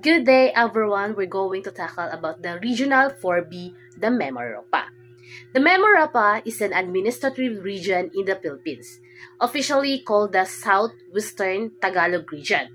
Good day everyone, we're going to tackle about the Regional 4B, the Mimaropa. The Mimaropa is an administrative region in the Philippines, officially called the Southwestern Tagalog Region.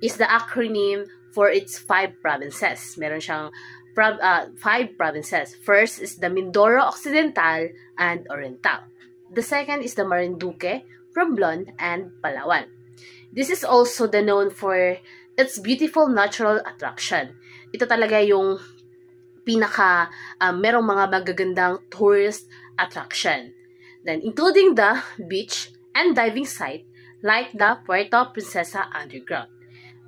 It's the acronym for its 5 provinces. Meron siyang 5 provinces. First is the Mindoro Occidental and Oriental. The second is the Marinduque, Romblon, and Palawan. This is also known for its beautiful natural attraction. Ito talaga yung merong mga magagandang tourist attraction. Then, including the beach and diving site like the Puerto Princesa Underground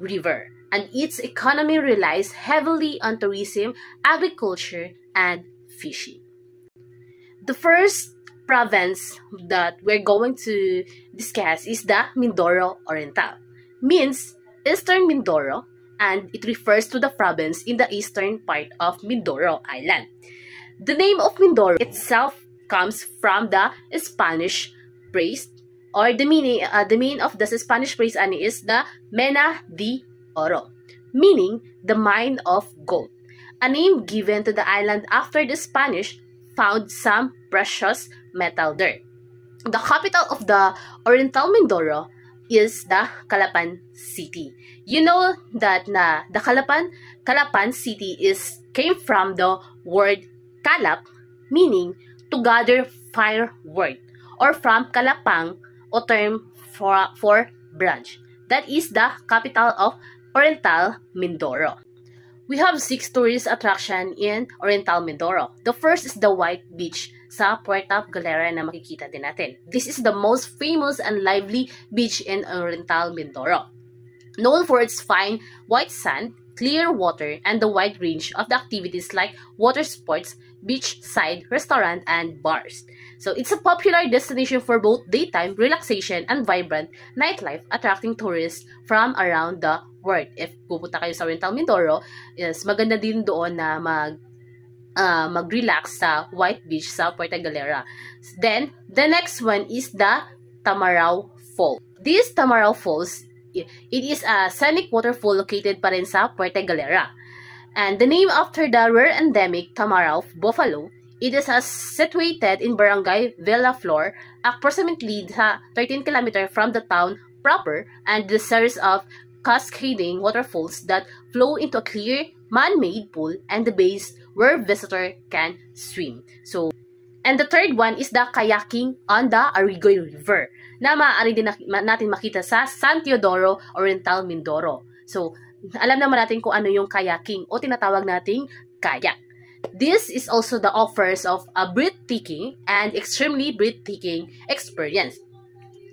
River. And its economy relies heavily on tourism, agriculture, and fishing. The first province that we're going to discuss is the Mindoro Oriental. Means Eastern Mindoro, and it refers to the province in the eastern part of Mindoro Island. The name of Mindoro itself comes from the Spanish phrase, or the meaning of the Spanish phrase is the Mena de Oro, meaning the mine of gold, a name given to the island after the Spanish found some precious metal there. The capital of the Oriental Mindoro is the Calapan City. You know that the Calapan City came from the word kalap, meaning to gather firewood, or from kalapang, a term for branch. That is the capital of Oriental Mindoro. We have 6 tourist attractions in Oriental Mindoro. The first is the White Beach sa Puerto Galera na makikita din natin. This is the most famous and lively beach in Oriental Mindoro. Known for its fine white sand, clear water, and the wide range of the activities like water sports, beachside restaurant, and bars. So it's a popular destination for both daytime relaxation and vibrant nightlife, attracting tourists from around the world. If pupunta kayo sa Oriental Mindoro, is maganda din doon na mag-relax sa White Beach sa Puerto Galera. Then, the next one is the Tamarao Falls. This Tamarao Falls, it is a scenic waterfall located pa rin sa Puerto Galera. And the name after the rare endemic Tamarao buffalo, it is situated in Barangay Villaflor, approximately 13 km from the town proper, and the series of cascading waterfalls that flow into a clear man-made pool and the base where visitor can swim. So, and the third one is the kayaking on the Arigoy River na maaari din natin makita sa San Teodoro, Oriental Mindoro. So, alam naman natin kung ano yung kayaking o tinatawag nating kayak. This is also the offers of a breathtaking and extremely breathtaking experience,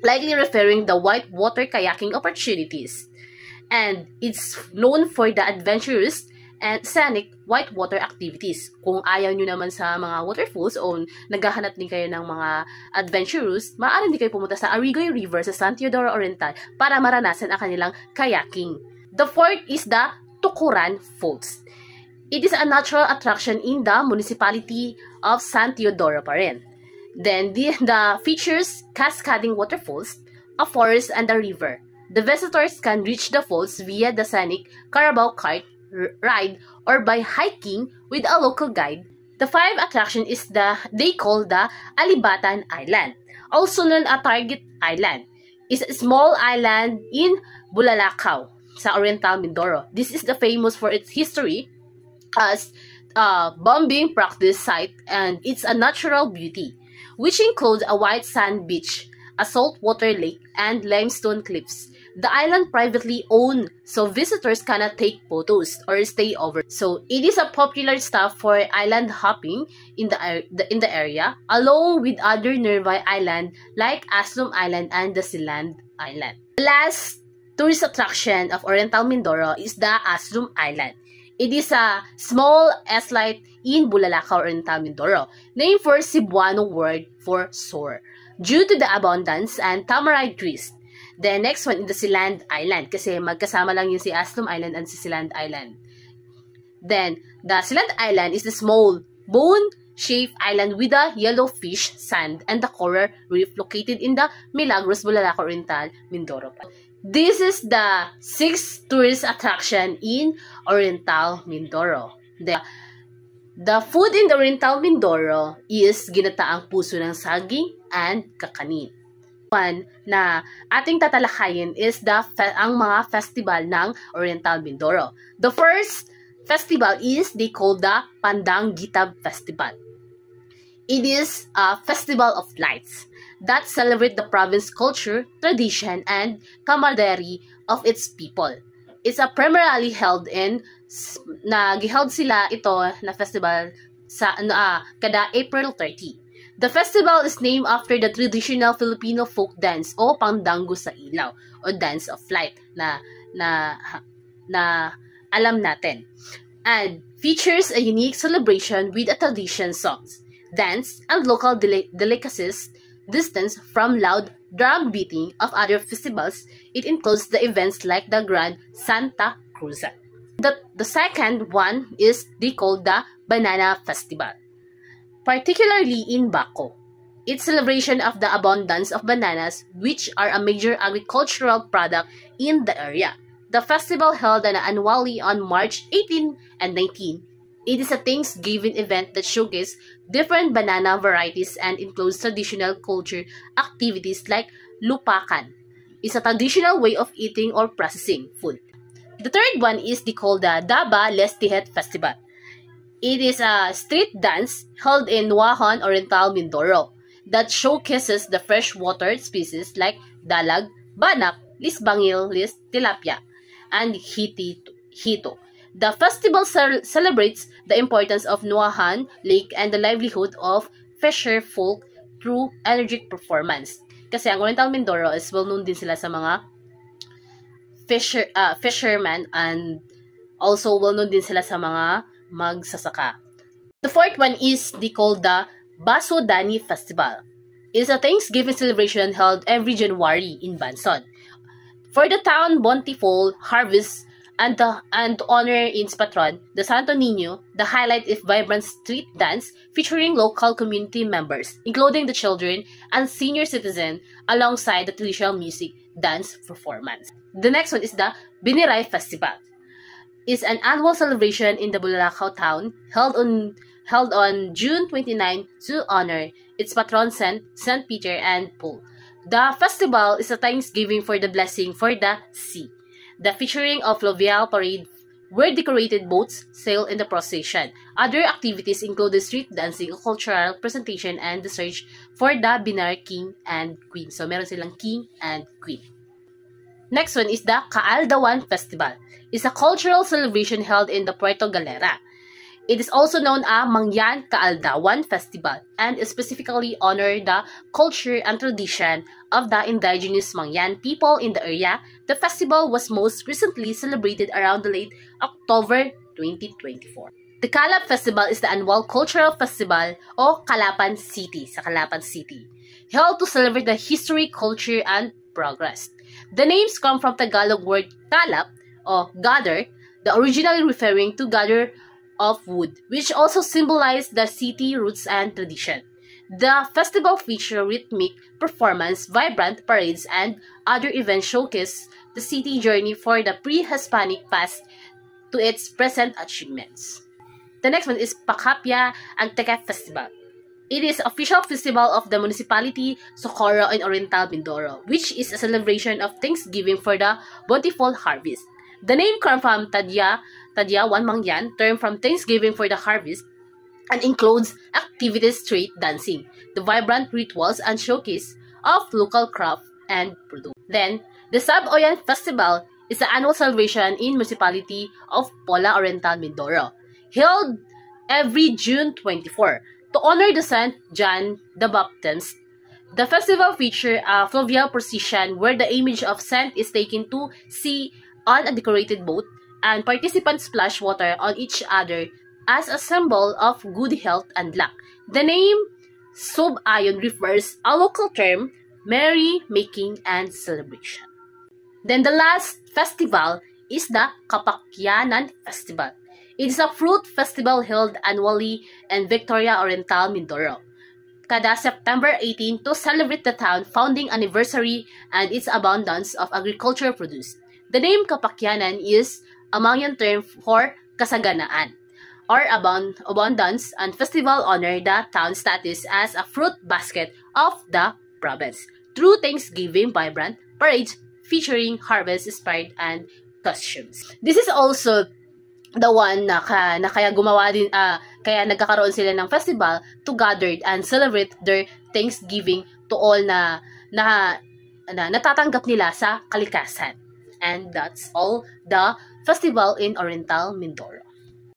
likely referring the whitewater kayaking opportunities. And it's known for the adventurous and scenic whitewater activities. Kung ayaw nyo naman sa mga waterfalls o naghahanap din kayo ng mga adventurous, maaari din kayo pumunta sa Arigoy River sa San Teodoro Oriental para maranasan ang kanilang kayaking. The fourth is the Tukuran Falls. It is a natural attraction in the municipality of San Teodoro pa rin. Then, the features cascading waterfalls, a forest, and a river. The visitors can reach the falls via the scenic Carabao cart ride or by hiking with a local guide. The 5 attraction is they call the Alibatan Island, also known as Target Island. It's a small island in Bulalakaw sa Oriental Mindoro. This is the famous for its history as bombing practice site, and it's a natural beauty, which includes a white sand beach, a saltwater lake, and limestone cliffs. The island privately owned, so visitors cannot take photos or stay over. So it is a popular stop for island hopping in the area, along with other nearby islands like Aslum Island and the Siland Island. The last tourist attraction of Oriental Mindoro is the Aslum Island. It is a small islet in Bulalakaw, Oriental Mindoro, named for Cebuano word for soar, due to the abundance and tamarind trees. The next one is the Siland Island, kasi magkasama lang yung si Aslum Island and si Siland Island. Then, the Siland Island is the small, bone-shaped island with a yellowfish sand and the coral reef located in the Milagros, Bulalakaw, Oriental Mindoro. This is the 6th tourist attraction in Oriental Mindoro. The food in the Oriental Mindoro is ginataang puso ng saging and kakanin. One na ating tatalakayin is ang mga festival ng Oriental Mindoro. The first festival is they call the Pandang Gitab Festival. It is a festival of lights that celebrate the province culture, tradition, and camaraderie of its people. It's a primarily held in nag-held sila ito na festival sa kada April 30. The festival is named after the traditional Filipino folk dance o pangdango sa ilaw o dance of light na alam natin, and features a unique celebration with a tradition songs, dance, and local delicacies. Distance from loud drum beating of other festivals, it includes the events like the Grand Santa Cruz. The second one is they call the Banana Festival, particularly in Baco. It's celebration of the abundance of bananas, which are a major agricultural product in the area. The festival held annually on March 18 and 19. It is a Thanksgiving event that showcases different banana varieties and includes traditional culture activities like lupakan. It's a traditional way of eating or processing food. The third one is called the Daba Lestihet Festival. It is a street dance held in Nuahan, Oriental Mindoro that showcases the freshwater species like dalag, banak, lisbangil, tilapia, and hito. The festival celebrates the importance of Nuahan Lake and the livelihood of fisher folk through energetic performance. Kasi ang Oriental Mindoro is well known din sila sa mga fishermen, and also well known din sila sa mga magsasaka. The fourth one is called the Baso Dani Festival. It is a Thanksgiving celebration held every January in Banson. For the town bountiful harvest and to honor its patron, the Santo Niño, the highlight is vibrant street dance featuring local community members, including the children and senior citizens, alongside the traditional music dance performance. The next one is the Biniray Festival. It's an annual celebration in the Bulalakaw town held on June 29 to honor its patron Saint Peter and Paul. The festival is a thanksgiving for the blessing for the sea. The featuring of fluvial parade where decorated boats sail in the procession. Other activities include the street dancing, cultural presentation, and the search for the Binar King and Queen. So, meron silang King and Queen. Next one is the Kaaldawan Festival. It's a cultural celebration held in the Puerto Galera. It is also known as Mangyan Kaaldawan Festival and specifically honor the culture and tradition of the indigenous Mangyan people in the area. The festival was most recently celebrated around the late October 2024. The Kalap Festival is the annual cultural festival of Calapan City, sa Calapan City, held to celebrate the history, culture, and progress. The names come from Tagalog word kalap or gather, the originally referring to gather of wood, which also symbolize the city roots and tradition. The festival features rhythmic performance, vibrant parades, and other events showcase the city journey for the pre-Hispanic past to its present achievements. The next one is Pakapya Agteka Festival. It is official festival of the municipality Socorro in Oriental Mindoro, which is a celebration of Thanksgiving for the bountiful harvest. The name comes from Tadya Wan Mangyan, term from Thanksgiving for the harvest, and includes activities, street dancing, the vibrant rituals and showcase of local craft and produce. Then, the Sab-Oyan Festival is an annual celebration in municipality of Pola, Oriental Mindoro, held every June 24. To honor the Saint John the Baptist, the festival features a fluvial procession where the image of saint is taken to sea on a decorated boat, and participants splash water on each other as a symbol of good health and luck. The name Sub-Ayon refers a local term, merry making and celebration. Then the last festival is the Kapakyanan Festival. It is a fruit festival held annually in Victoria, Oriental Mindoro. kada September 18 to celebrate the town founding anniversary and its abundance of agricultural produce. The name Kapakyanan is a Mangyan term for kasaganaan or abundance, and festival honor the town status as a fruit basket of the province through Thanksgiving vibrant parades featuring harvest-inspired and costumes. This is also the one na kaya gumawa din, kaya nagkakaroon sila ng festival to gather and celebrate their Thanksgiving to all na natatanggap nila sa kalikasan. And that's all the festival in Oriental Mindoro.